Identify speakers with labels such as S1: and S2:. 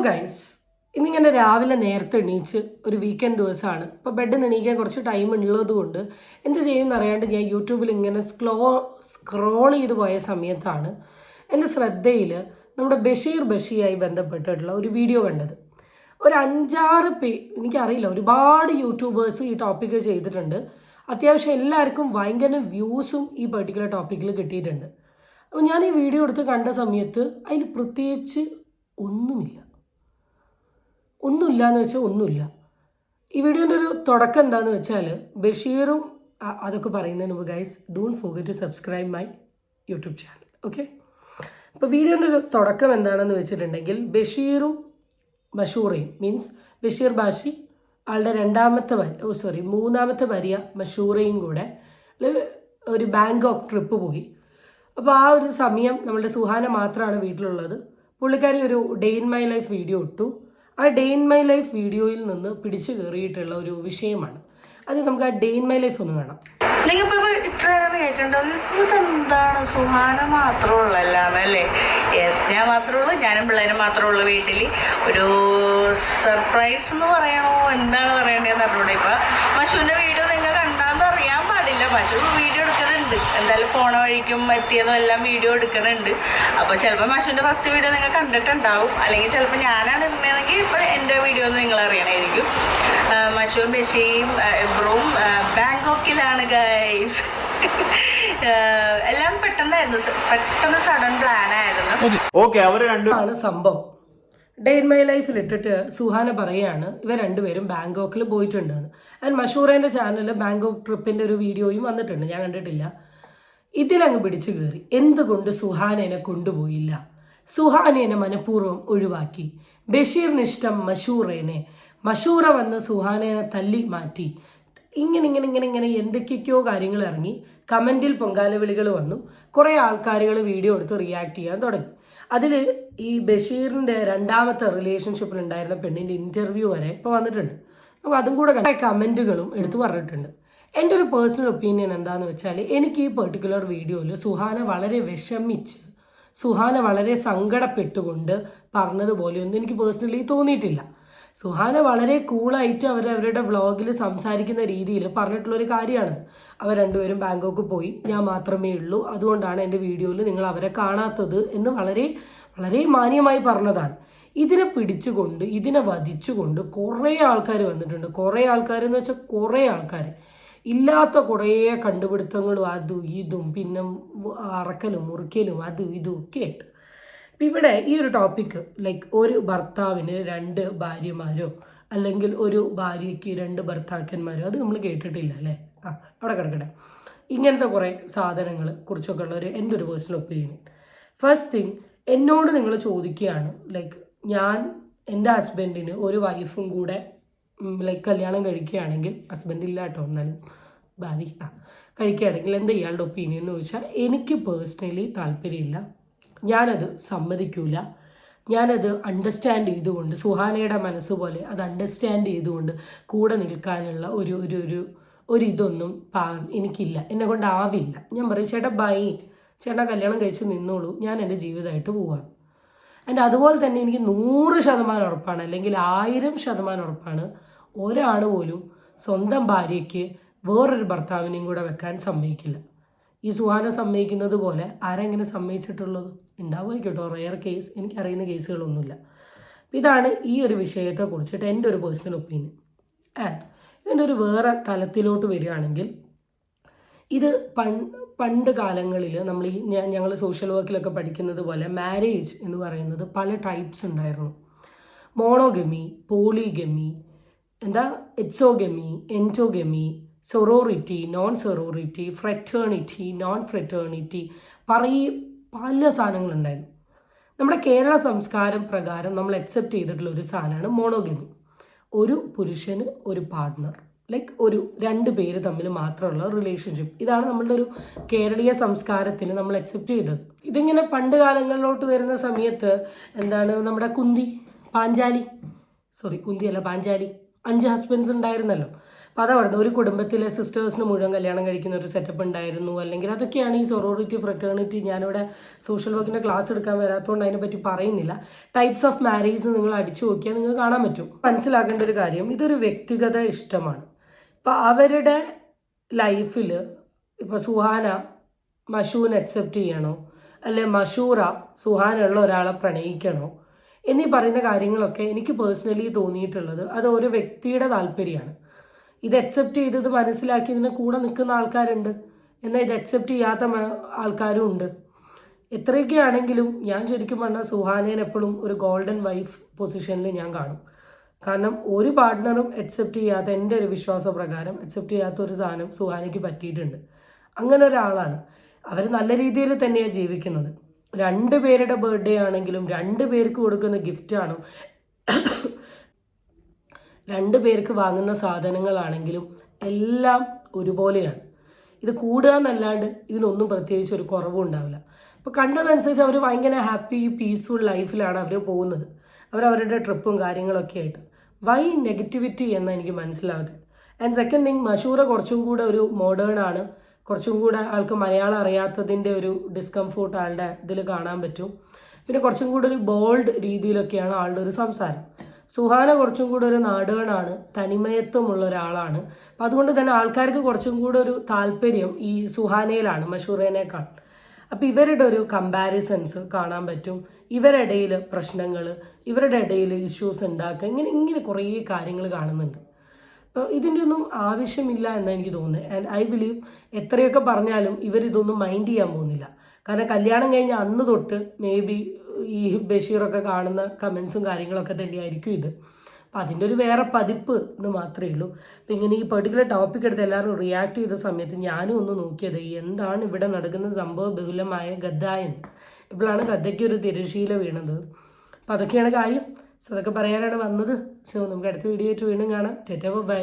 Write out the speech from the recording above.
S1: Guys, ഇന്നിങ്ങനെ രാവിലെ നേരത്തെ എണീച്ച് ഒരു വീക്കെൻഡ് ദിവസമാണ്. ഇപ്പോൾ ബെഡിൽ നിന്ന് എണീക്കാൻ കുറച്ച് ടൈം ഉള്ളതുകൊണ്ട് എന്ത് ചെയ്യുമെന്ന് അറിയാണ്ട് ഞാൻ യൂട്യൂബിൽ ഇങ്ങനെ സ്ക്രോൾ ചെയ്ത് പോയ സമയത്താണ് എൻ്റെ ശ്രദ്ധയിൽ നമ്മുടെ ബഷീർ ബഷിയായി ബന്ധപ്പെട്ടിട്ടുള്ള ഒരു വീഡിയോ കണ്ടത്. ഒരു 5-6 എനിക്കറിയില്ല, ഒരുപാട് യൂട്യൂബേഴ്സ് ഈ ടോപ്പിക്ക് ചെയ്തിട്ടുണ്ട്. അത്യാവശ്യം എല്ലാവർക്കും ഭയങ്കര വ്യൂസും ഈ പെർട്ടിക്കുലർ ടോപ്പിക്കിൽ കിട്ടിയിട്ടുണ്ട്. അപ്പോൾ ഞാൻ ഈ വീഡിയോ എടുത്ത് കണ്ട സമയത്ത് അതിൽ പ്രത്യേകിച്ച് ഒന്നുമില്ല എന്ന് വെച്ചാൽ ഒന്നുമില്ല. ഈ വീഡിയോൻ്റെ ഒരു തുടക്കം എന്താണെന്ന് വെച്ചാൽ ബഷീറും അതൊക്കെ പറയുന്നതിന് മുമ്പ് guys, don't forget to subscribe my YouTube channel, okay? അപ്പോൾ വീഡിയോൻ്റെ ഒരു തുടക്കം എന്താണെന്ന് വെച്ചിട്ടുണ്ടെങ്കിൽ ബഷീറും മഷൂറയും മീൻസ് ബഷീർ ബാഷി ആളുടെ മൂന്നാമത്തെ ഭാര്യ മഷൂറയും കൂടെ ഒരു ബാങ്കോക്ക് ട്രിപ്പ് പോയി. അപ്പോൾ ആ ഒരു സമയം നമ്മളുടെ സുഹാന മാത്രമാണ് വീട്ടിലുള്ളത്. പുള്ളിക്കാരി ഒരു day in my life video ഇട്ടു. ആ ഡേ ഇൻ മൈ ലൈഫ് വീഡിയോയിൽ നിന്ന് പിടിച്ചു കയറിയിട്ടുള്ള ഒരു വിഷയമാണ് അത്. നമുക്ക് ആ ഡേ ഇൻ മൈ ലൈഫ് ഒന്ന് കാണാം.
S2: എന്താണ് സുഹാന മാത്രമുള്ളല്ലേ? യെസ്, ഞാൻ മാത്രമേ ഉള്ളൂ, ഞാനും പിള്ളേരും മാത്രമേ ഉള്ളൂ വീട്ടിൽ. ഒരു സർപ്രൈസ് എന്ന് പറയണോ, എന്താണ് പറയേണ്ടതെന്ന് അറിഞ്ഞൂടെ. ഇപ്പം പശുവിൻ്റെ വീഡിയോ നിങ്ങൾ കണ്ടാന്ന് അറിയാൻ പാടില്ല. പശു വീഡിയോ എടുക്കുന്നുണ്ട്, എന്തായാലും പോണ വഴിക്കും എത്തിയതും എല്ലാം വീഡിയോ എടുക്കുന്നുണ്ട്. അപ്പോൾ ചിലപ്പോൾ പശുവിൻ്റെ ഫസ്റ്റ് വീഡിയോ നിങ്ങൾ കണ്ടിട്ടുണ്ടാവും, അല്ലെങ്കിൽ ചിലപ്പോൾ ഞാനാണ് ഇടുന്നതെങ്കിൽ ഇപ്പോൾ എൻ്റെ വീഡിയോ ഒന്ന് നിങ്ങൾ അറിയണമായിരിക്കും. മഷുവും ബഷിയും ഇബ്രും ബാങ്കോക്കിലാണ് ഗൈസ്. എല്ലാം പെട്ടെന്ന് സഡൻ പ്ലാൻ ആയിരുന്നു.
S1: സംഭവം ഡേ ഇൻ മൈ ലൈഫിൽ ഇട്ടിട്ട് സുഹാന പറയാണ് ഇവർ രണ്ടുപേരും ബാങ്കോക്കിൽ പോയിട്ടുണ്ടെന്ന്. ആൻഡ് മഷൂറേൻ്റെ ചാനലിൽ ബാങ്കോക്ക് ട്രിപ്പിൻ്റെ ഒരു വീഡിയോയും വന്നിട്ടുണ്ട്, ഞാൻ കണ്ടിട്ടില്ല. ഇതിലങ്ങ് പിടിച്ചു കയറി. എന്തുകൊണ്ട് സുഹാനേനെ കൊണ്ടുപോയില്ല? സുഹാനേനെ മനഃപൂർവ്വം ഒഴിവാക്കി. ബഷീറിന് ഇഷ്ടം മഷൂറേനെ, മഷൂറ വന്ന് സുഹാനേനെ തല്ലി മാറ്റി. ഇങ്ങനെ എന്തൊക്കെയൊക്കെയോ കാര്യങ്ങൾ ഇറങ്ങി. കമൻറ്റിൽ പൊങ്കാലവിളികൾ വന്നു. കുറേ ആൾക്കാരുകൾ വീഡിയോ എടുത്ത് റിയാക്ട് ചെയ്യാൻ തുടങ്ങി. അതിൽ ഈ ബഷീറിൻ്റെ രണ്ടാമത്തെ റിലേഷൻഷിപ്പിലുണ്ടായിരുന്ന പെണ്ണിൻ്റെ ഇൻ്റർവ്യൂ വരെ ഇപ്പോൾ വന്നിട്ടുണ്ട്. അപ്പോൾ അതും കൂടെ കമൻറ്റുകളും എടുത്ത് പറഞ്ഞിട്ടുണ്ട്. എൻ്റെ ഒരു പേഴ്സണൽ ഒപ്പീനിയൻ എന്താണെന്ന് വെച്ചാൽ, എനിക്ക് ഈ പെർട്ടിക്കുലർ വീഡിയോയിൽ സുഹാന വളരെ വിഷമിച്ച്, സുഹാന വളരെ സങ്കടപ്പെട്ടുകൊണ്ട് പറഞ്ഞതുപോലെയൊന്നും എനിക്ക് പേഴ്സണലി തോന്നിയിട്ടില്ല. സുഹാന വളരെ കൂളായിട്ട് അവരുടെ വ്ളോഗിൽ സംസാരിക്കുന്ന രീതിയിൽ പറഞ്ഞിട്ടുള്ളൊരു കാര്യമാണിത്. അവർ രണ്ടുപേരും ബാങ്കോക്ക് പോയി, ഞാൻ മാത്രമേ ഉള്ളൂ, അതുകൊണ്ടാണ് എൻ്റെ വീഡിയോയിൽ നിങ്ങൾ അവരെ കാണാത്തത് എന്ന് വളരെ വളരെ മാന്യമായി പറഞ്ഞതാണ്. ഇതിനെ പിടിച്ചുകൊണ്ട് ഇതിനെ വധിച്ചുകൊണ്ട് കുറേ ആൾക്കാർ വന്നിട്ടുണ്ട്. കുറേ ആൾക്കാരെന്ന് വെച്ചാൽ കുറേ ആൾക്കാർ ഇല്ലാത്ത കുറേ കണ്ടുപിടുത്തങ്ങളും അതും ഇതും പിന്നെ അറക്കലും മുറിക്കലും അതും ഇതും ഒക്കെ ആയിട്ട്. ഇപ്പം ഇവിടെ ഈ ഒരു ടോപ്പിക്ക് ലൈക്ക് ഒരു ഭർത്താവിന് 2 ഭാര്യമാരോ അല്ലെങ്കിൽ ഒരു ഭാര്യയ്ക്ക് 2 ഭർത്താക്കന്മാരോ അത് നമ്മൾ കേട്ടിട്ടില്ല അല്ലേ? അവിടെ കിടക്കട്ടെ. ഇങ്ങനത്തെ കുറേ സാധനങ്ങൾ കുറിച്ചൊക്കെ ഉള്ള എൻ്റെ ഒരു പേഴ്സണൽ ഒപ്പീനിയൻ. ഫസ്റ്റ് തിങ്, എന്നോട് നിങ്ങൾ ചോദിക്കുകയാണ് ലൈക്ക് എൻ്റെ ഹസ്ബൻഡിന് ഒരു വൈഫും കൂടെ ലൈക്ക് കല്യാണം കഴിക്കുകയാണെങ്കിൽ, ഹസ്ബൻഡ് ഇല്ല കേട്ടോ, എന്നാലും ഭാര്യ കഴിക്കുകയാണെങ്കിൽ എന്താ ഇയാളുടെ ഒപ്പീനിയൻ എന്ന് ചോദിച്ചാൽ, എനിക്ക് പേഴ്സണലി താല്പര്യമില്ല, ഞാനത് സമ്മതിക്കില്ല. ഞാനത് അണ്ടർസ്റ്റാൻഡ് ചെയ്തുകൊണ്ട് സുഹാനയുടെ മനസ്സ് പോലെ അത് അണ്ടർസ്റ്റാൻഡ് ചെയ്തുകൊണ്ട് കൂടെ നിൽക്കാനുള്ള ഒരു ഇതൊന്നും എനിക്കില്ല, എന്നെ കൊണ്ടാവില്ല. ഞാൻ പറയും ചേട്ടാ കല്യാണം കഴിച്ച് നിന്നോളൂ, ഞാൻ എൻ്റെ ജീവിതമായിട്ട് പോവാണ്. ആൻഡ് അതുപോലെ തന്നെ എനിക്ക് 100% ഉറപ്പാണ്, അല്ലെങ്കിൽ 1000% ഉറപ്പാണ്, ഒരാൾ പോലും സ്വന്തം ഭാര്യയ്ക്ക് വേറൊരു ഭർത്താവിനെയും കൂടെ വെക്കാൻ സമ്മതിക്കില്ല. ഈ സുഹാന സമ്മതിക്കുന്നത് പോലെ ആരെങ്ങനെ സമ്മതിച്ചിട്ടുള്ളത് ഉണ്ടാവുമായിക്കോട്ടോ, റെയർ കേസ്, എനിക്കറിയുന്ന കേസുകളൊന്നുമില്ല. അപ്പം ഇതാണ് ഈ ഒരു വിഷയത്തെ കുറിച്ചിട്ട് എൻ്റെ ഒരു പേഴ്സണൽ ഒപ്പീനിയൻ. ആൻഡ് ഇതിൻ്റെ ഒരു വേറെ തലത്തിലോട്ട് വരികയാണെങ്കിൽ, ഇത് പണ്ട് കാലങ്ങളിൽ നമ്മൾ ഞങ്ങൾ സോഷ്യൽ വർക്കിലൊക്കെ പഠിക്കുന്നത് പോലെ മാരേജ് എന്ന് പറയുന്നത് പല ടൈപ്സ് ഉണ്ടായിരുന്നു. Monogamy, polygamy, exogamy, endogamy, sorority, non sorority, fraternity, non fraternity, പല സാധനങ്ങളുണ്ടായിരുന്നു. നമ്മുടെ കേരള സംസ്കാരം പ്രകാരം നമ്മൾ അക്സെപ്റ്റ് ചെയ്തിട്ടുള്ള ഒരു സാധനമാണ് മോണോഗമി. ഒരു പുരുഷന് ഒരു പാർട്ട്ണർ, ലൈക്ക് ഒരു 2 പേര് തമ്മിൽ മാത്രമുള്ള റിലേഷൻഷിപ്പ്. ഇതാണ് നമ്മളുടെ ഒരു കേരളീയ സംസ്കാരത്തിൽ നമ്മൾ അക്സെപ്റ്റ് ചെയ്തത്. ഇതിങ്ങനെ പണ്ട് കാലങ്ങളിലോട്ട് വരുന്ന സമയത്ത് നമ്മുടെ പാഞ്ചാലി 5 ഹസ്ബൻഡ്സ് ഉണ്ടായിരുന്നല്ലോ. അപ്പോൾ അതാ പറയുന്നത്, ഒരു കുടുംബത്തിലെ സിസ്റ്റേഴ്സിന് മുഴുവൻ കല്യാണം കഴിക്കുന്ന ഒരു സെറ്റപ്പ് ഉണ്ടായിരുന്നു. അല്ലെങ്കിൽ അതൊക്കെയാണ് ഈ സൊറോറിറ്റി ഫ്രറ്റേണിറ്റി. ഞാനിവിടെ സോഷ്യൽ വർക്കിൻ്റെ ക്ലാസ് എടുക്കാൻ വരാത്തതുകൊണ്ട് അതിനെപ്പറ്റി പറയുന്നില്ല. ടൈപ്സ് ഓഫ് മാരേജ് നിങ്ങൾ അടിച്ചു നോക്കിയാൽ നിങ്ങൾക്ക് കാണാൻ പറ്റും. മനസ്സിലാക്കേണ്ട ഒരു കാര്യം, ഇതൊരു വ്യക്തിഗത ഇഷ്ടമാണ്. ഇപ്പോൾ അവരുടെ ലൈഫിൽ ഇപ്പോൾ സുഹാന മഷൂനെ അക്സെപ്റ്റ് ചെയ്യണോ, അല്ലെ മഷൂറ സുഹാനുള്ള ഒരാളെ പ്രണയിക്കണോ എന്നീ പറയുന്ന കാര്യങ്ങളൊക്കെ എനിക്ക് പേഴ്സണലി തോന്നിയിട്ടുള്ളത് അത് ഓരോ വ്യക്തിയുടെ താല്പര്യമാണ്. ഇത് അക്സെപ്റ്റ് ചെയ്തത് മനസ്സിലാക്കി ഇതിനെ കൂടെ നിൽക്കുന്ന ആൾക്കാരുണ്ട്, എന്നാൽ ഇത് അക്സെപ്റ്റ് ചെയ്യാത്ത ആൾക്കാരും ഉണ്ട്. എത്രയൊക്കെ ആണെങ്കിലും ഞാൻ ശരിക്കും പറഞ്ഞാൽ സുഹാനേനെ എപ്പോഴും ഒരു ഗോൾഡൻ വൈഫ് പൊസിഷനിൽ ഞാൻ കാണും. കാരണം ഒരു പാർട്ട്ണറും അക്സെപ്റ്റ് ചെയ്യാത്ത, എൻ്റെ ഒരു വിശ്വാസപ്രകാരം അക്സെപ്റ്റ് ചെയ്യാത്ത ഒരു സാധനം സുഹാനയ്ക്ക് പറ്റിയിട്ടുണ്ട്. അങ്ങനെ ഒരാളാണ്. അവർ നല്ല രീതിയിൽ തന്നെയാണ് ജീവിക്കുന്നത്. 2 പേരുടെ ബർത്ത്ഡേ ആണെങ്കിലും 2 പേർക്ക് കൊടുക്കുന്ന ഗിഫ്റ്റാണ്, 2 പേർക്ക് വാങ്ങുന്ന സാധനങ്ങളാണെങ്കിലും എല്ലാം ഒരുപോലെയാണ്. ഇത് കൂടുക എന്നല്ലാണ്ട് ഇതിനൊന്നും പ്രത്യേകിച്ച് ഒരു കുറവും ഉണ്ടാവില്ല. അപ്പോൾ കണ്ടതനുസരിച്ച് അവർ ഭയങ്കര ഹാപ്പി പീസ്ഫുൾ ലൈഫിലാണ് അവർ പോകുന്നത്. അവരവരുടെ ട്രിപ്പും കാര്യങ്ങളൊക്കെ ആയിട്ട്. വൈ നെഗറ്റിവിറ്റി എന്ന് എനിക്ക് മനസ്സിലാവുന്നത്. ആൻഡ് സെക്കൻഡ് തിങ്, മഷൂറ കുറച്ചും കൂടെ ഒരു മോഡേൺ ആണ്. കുറച്ചും കൂടെ ആൾക്ക് മലയാളം അറിയാത്തതിൻ്റെ ഒരു ഡിസ്കംഫോർട്ട് ആളുടെ ഇതിൽ കാണാൻ പറ്റും. പിന്നെ കുറച്ചും കൂടെ ഒരു ബോൾഡ് രീതിയിലൊക്കെയാണ് ആളുടെ ഒരു സംസാരം. സുഹാന കുറച്ചും കൂടെ ഒരു നാടുകളാണ്, തനിമയത്വമുള്ള ഒരാളാണ്. അപ്പം അതുകൊണ്ട് തന്നെ ആൾക്കാർക്ക് കുറച്ചും കൂടെ ഒരു താല്പര്യം ഈ സുഹാനയിലാണ് മഷൂറേനേക്കാൾ. അപ്പോൾ ഇവരുടെ ഒരു കമ്പാരിസൺസ് കാണാൻ പറ്റും. ഇവരുടെ ഇടയിൽ പ്രശ്നങ്ങൾ, ഇവരുടെ ഇടയിൽ ഇഷ്യൂസ് ഉണ്ടാക്കുക, ഇങ്ങനെ കുറേ കാര്യങ്ങൾ കാണുന്നുണ്ട്. അപ്പോൾ ഇതിൻ്റെ ഒന്നും ആവശ്യമില്ല എന്നാണ് എനിക്ക് തോന്നുന്നത്. ആൻഡ് ഐ ബിലീവ് എത്രയൊക്കെ പറഞ്ഞാലും ഇവരിതൊന്നും മൈൻഡ് ചെയ്യാൻ പോകുന്നില്ല. കാരണം കല്യാണം കഴിഞ്ഞ അന്ന് തൊട്ട് മേ ബി ഈ ബഷീറൊക്കെ കാണുന്ന കമൻസും കാര്യങ്ങളൊക്കെ തന്നെയായിരിക്കും ഇത്. അപ്പോൾ അതിൻ്റെ ഒരു വേറെ പതിപ്പ് എന്ന് മാത്രമേ ഉള്ളൂ. അപ്പോൾ ഇങ്ങനെ ഈ പെർട്ടിക്കുലർ ടോപ്പിക് എടുത്ത് എല്ലാവരും റിയാക്ട് ചെയ്ത സമയത്ത് ഞാനും ഒന്ന് നോക്കിയത് എന്താണ് ഇവിടെ നടക്കുന്ന സംഭവ ബഹുലമായ ഗദ്ദായെന്ന്. ഇപ്പോഴാണ് ഗദ്ദയ്ക്ക് ഒരു തിരശീല വീണത്. അപ്പോൾ അതൊക്കെയാണ് കാര്യം. സോ അതൊക്കെ പറയാനാണ് വന്നത്. സോ നമുക്ക് അടുത്ത വീഡിയോ ആയിട്ട് വീണ്ടും കാണാം. Tata bye.